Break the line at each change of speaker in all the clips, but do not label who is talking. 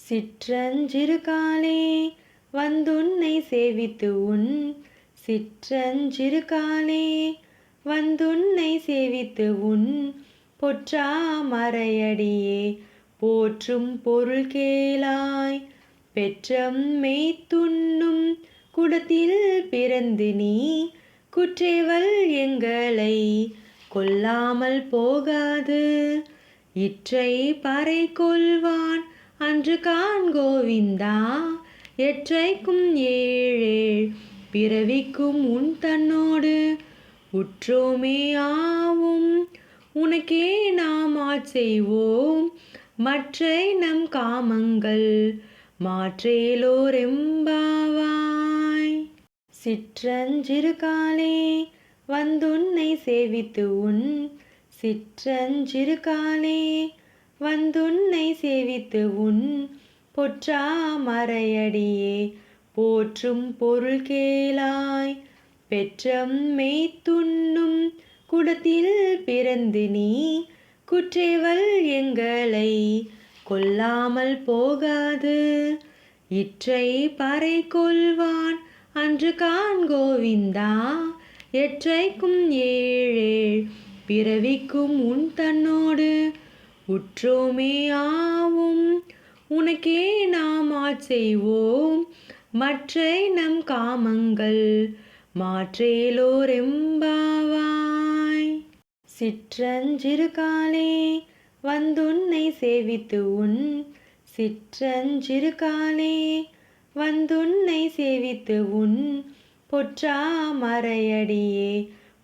சிற்றஞ்சிறுகாலே வந்துன்னை சேவித்து உன் சிற்றஞ்சிறுகாலே வந்துன்னை சேவித்து உன் பொற்றாமரையடியே போற்றும் பொருள் கேளாய். பெற்றம் மெய்த்துண்ணும் குடத்தில் பிறந்து நீ குற்றேவல் எங்களை கொல்லாமல் போகாது. இற்றை பறை கொள்வான் அன்று காண் கோவிந்தா, எற்றைக்கும் ஏழேழ் பிறவிக்கும் உன் தன்னோடு உற்றோமே ஆவும். உனக்கே நாம் ஆட்செய்வோம் மற்றை நம் காமங்கள் மாற்றேலோரெம்பாவாய். சிற்றஞ்சிறுகாலே வந்துன்னை சேவித்து உன் சிற்றஞ்சிறுகாலே வந்துன்னை சேவித்து உன் பொற்றாமரையடியே போற்றும் பொருள் கேளாய். பெற்றம் மெய்த்துண்ணும் குடத்தில் பிறந்து நீ குற்றேவல் எங்களை கொல்லாமல் போகாது. இற்றை பறை கொள்வான் அன்று காண் கோவிந்தா, எற்றைக்கும் ஏழேழ் பிறவிக்கும் உன் தன்னோடு உற்றோமே ஆவும். உனக்கே நாம் ஆட்செய்வோம் மற்றை நம் காமங்கள் மாற்றேலோரெம்பாவாய். சிற்றஞ்சிறுகாலே வந்துன்னை சேவித்து உன் சிற்றஞ்சிறுகாலே வந்துன்னை சேவித்து உன் பொற்றாமரையடியே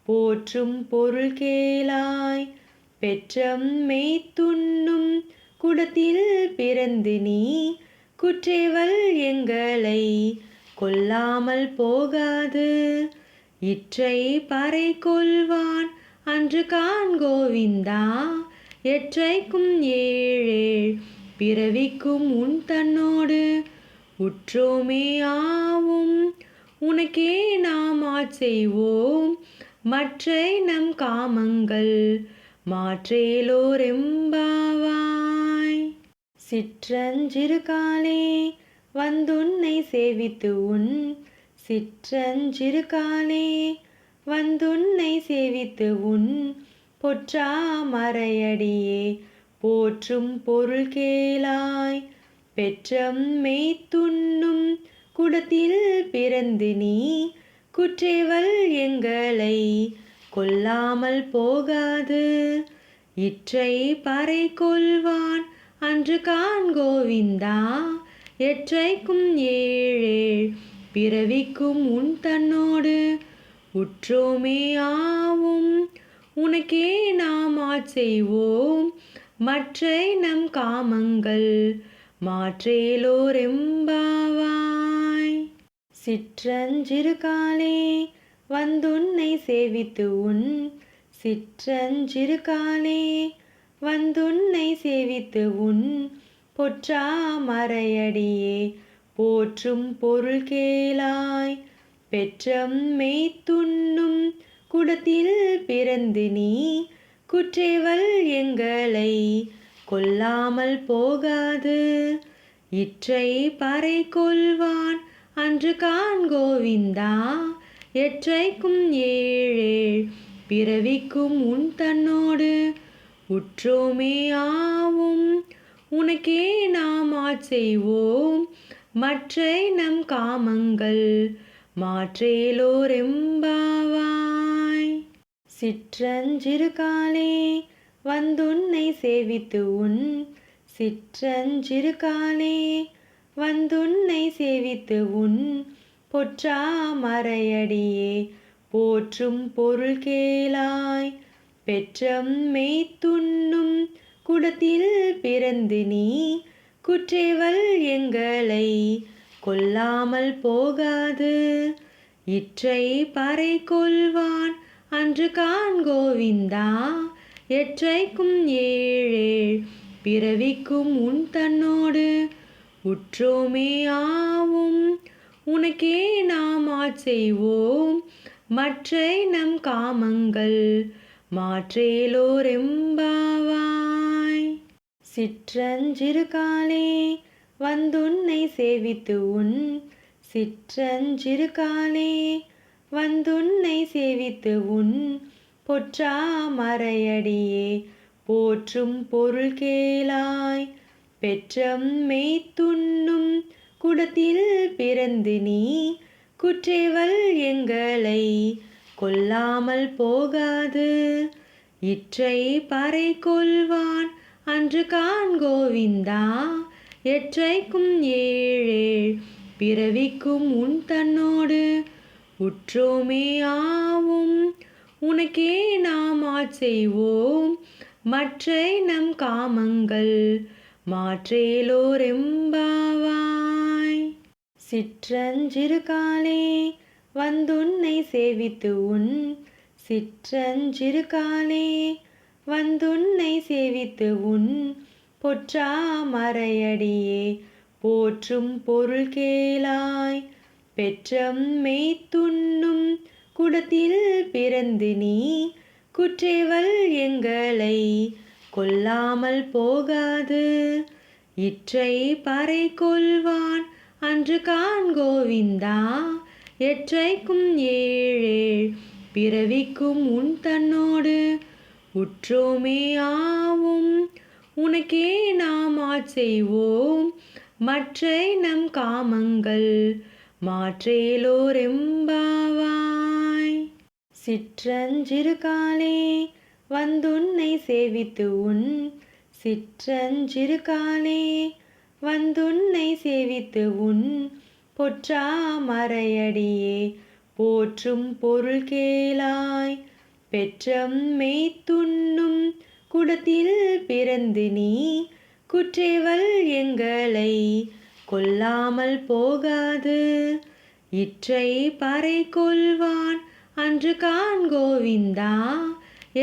போற்றும் பொருள் கேளாய். பெற்றம் மெய்த்துண்ணும் குடத்தில் பிறந்து நீ குற்றேவல் எங்களை கொல்லாமல் போகாது. இற்றை பறை கொள்வான் அன்று காண் கோவிந்தா, எற்றைக்கும் ஏழேழ் பிறவிக்கும் உன் தன்னோடு உற்றோமே ஆவும். உனக்கே நாம் ஆட்செய்வோம் மற்றை நம் காமங்கள் மாற்றேலோரெம்பாவாய். சிற்றஞ்சிறுகாலே வந்துன்னை சேவித்து உன் சிற்றஞ்சிறுகாலே வந்துன்னை சேவித்து உன் பொற்றாமரையடியே போற்றும் பொருள் கேளாய். பெற்றம் மெய்த்துண்ணும் குடத்தில் பிறந்து நீ குற்றேவல் எங்களை கொல்லாமல் போகாது. இற்றை பறை கொள்வான் அன்று காண் கோவிந்தா, எற்றைக்கும் ஏழேழ் பிறவிக்கும் உன் தன்னோடு உற்றோமே ஆவும். உனக்கே நாம் ஆட்செய்வோம் மற்றை நம் காமங்கள் மாற்றேலோரெம்பாவாய். சிற்றஞ்சிறுகாலே வந்துன்னை சேவித்து உன் சிற்றஞ்சிறுகாலே வந்துன்னை சேவித்து உன் பொற்றாமரையடியே போற்றும் பொருள் கேளாய். பெற்றம் மெய்த்துண்ணும் குடத்தில் பிறந்து நீ குற்றேவல் எங்களை கொல்லாமல் போகாது. இற்றை பறை கொள்வான் அன்று காண் கோவிந்தா, எற்றைக்கும் ஏழேழ் பிறவிக்கும் உன் தன்னோடு உற்றோமே ஆவும். உனக்கே நாம் ஆட்செய்வோம் மற்றை நம் காமங்கள் மாற்றேலோரெம்பாவாய். சிற்றஞ்சிறுகாலே வந்துன்னை சேவித்து உன் சிற்றஞ்சிறுகாலே வந்துன்னை சேவித்து உன் பொற்றாமரையடியே போற்றும் பொருள் கேளாய். பெற்றம் மெய்த்துண்ணும் குடத்தில் பிறந்து நீ குற்றேவல் எங்களை கொல்லாமல் போகாது. இற்றை பறை கொள்வான் அன்று காண் கோவிந்தா, எற்றைக்கும் ஏழேழ் பிறவிக்கும் உன் தன்னோடு உற்றோமே ஆவும். உனக்கே நாம் ஆட்செய்வோம் மற்றை நம் காமங்கள் மாற்றேலோரெம்பாவாய். சிற்றஞ்சிறுகாலே வந்துன்னை சேவித்து உன் சிற்றஞ்சிறு காலே வந்துன்னை சேவித்து உன் பொற்றாமரையடியே போற்றும் பொருள் கேளாய் பெற்றம் மெய்த்துண்ணும் குடத்தில் பிறந்து நீ குற்றேவல் எங்களை கொல்லாமல் போகாது இற்றை பறை கொள்வான் அன்று காண் கோவிந்தா எற்றைக்கும் ஏழேழ் பிறவிக்கும் உன் தன்னோடு உற்றோமே ஆவும் உனக்கே நாம் செய்வோம் மற்றை நம் காமங்கள் மாற்றேலோரெம்பாவாய். சிற்றஞ்சிறு காலே வந்துன்னை சேவித்து உன் சிற்றஞ்சிறு காலே வந்துன்னை சேவித்து உன் பொற்றாமரையடியே போற்றும் பொருள் கேளாய் பெற்றம் மெய்த்துண்ணும் குடத்தில் பிறந்து நீ குற்றேவல் எங்களை கொல்லாமல் போகாது இற்றை பறை கொள்வான் அன்று காண் கோவிந்தா எற்றைக்கும் ஏழேழ் பிறவிக்கும் உன் தன்னோடு உற்றோமே ஆவும் உனக்கே நாம் செய்வோம் மற்றை நம் காமங்கள் மாற்றேலோரெம்பாவாய். சிற்றஞ்சிறு காலே வந்துன்னை சேவித்து உன் சிற்றஞ்சிறு காலே வந்துன்னை சேவித்து உன் பொற்றாமரையடியே போற்றும் பொருள் கேளாய் பெற்றம் மெய்த்துண்ணும் குடத்தில் பிறந்து நீ குற்றேவல் எங்களை கொல்லாமல் போகாது இற்றை பறை கொள்வான் அன்று காண் கோவிந்தா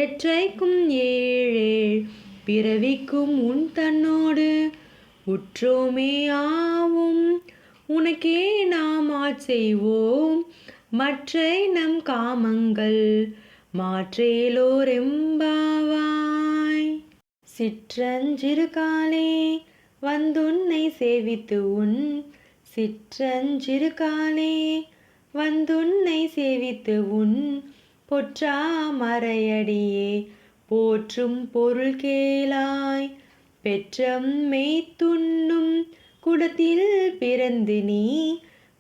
எற்றைக்கும் ஏழேழ் பிறவிக்கும் உன் தன்னோடு உற்றோமே ஆவும் உனக்கே நாம் செய்வோம் மற்றை நம் காமங்கள் மாற்றேலோரெம்பாவாய். சிற்றஞ்சிறு காலே வந்துன்னை சேவித்து உன் சிற்றஞ்சிறு காலே வந்துன்னை சேவித்து உன் பொற்றாமரையடியே போற்றும் பொருள் கேளாய் பெற்றம் மெய்த்துண்ணும் குடத்தில் பிறந்து நீ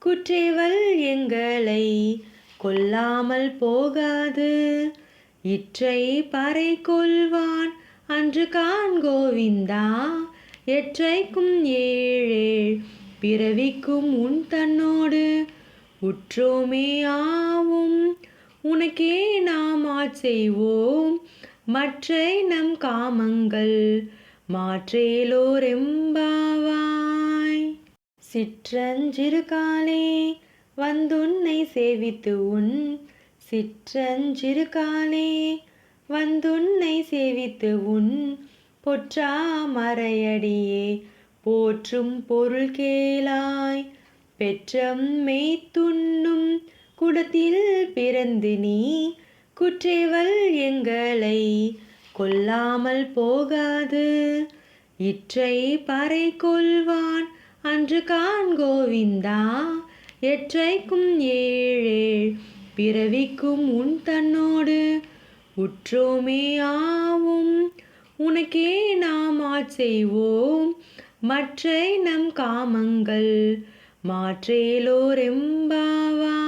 குற்றேவல் எங்களை கொல்லாமல் போகாது இற்றை பறை கொள்வான் அன்று காண் கோவிந்தா எற்றைக்கும் ஏழேழ் பிறவிக்கும் உன் தன்னோடு உற்றோமே ஆவும் உனக்கே நாம் செய்வோம் மற்றை நம் காமங்கள் மாற்றேலோரெம்பாவாய். சிற்றஞ்சிறு காலே வந்துன்னை சேவித்து உன் சிற்றஞ்சிறு காலே வந்துன்னை சேவித்து உன் பொற்றாமரையடியே போற்றும் பொருள் கேளாய் பெற்றம் மெய்த்துண்ணும் குடத்தில் பிறந்து நீ குற்றேவல் எங்களை கொல்லாமல் போகாது இற்றை பறை கொள்வான் அன்று காண் கோவிந்தா எற்றைக்கும் ஏழேழ் பிறவிக்கும் உன் தன்னோடு உற்றோமே ஆவும் உனக்கே நாம் செய்வோம் மற்றை நம் காமங்கள் மாற்றேலோரெம்பாவாய்.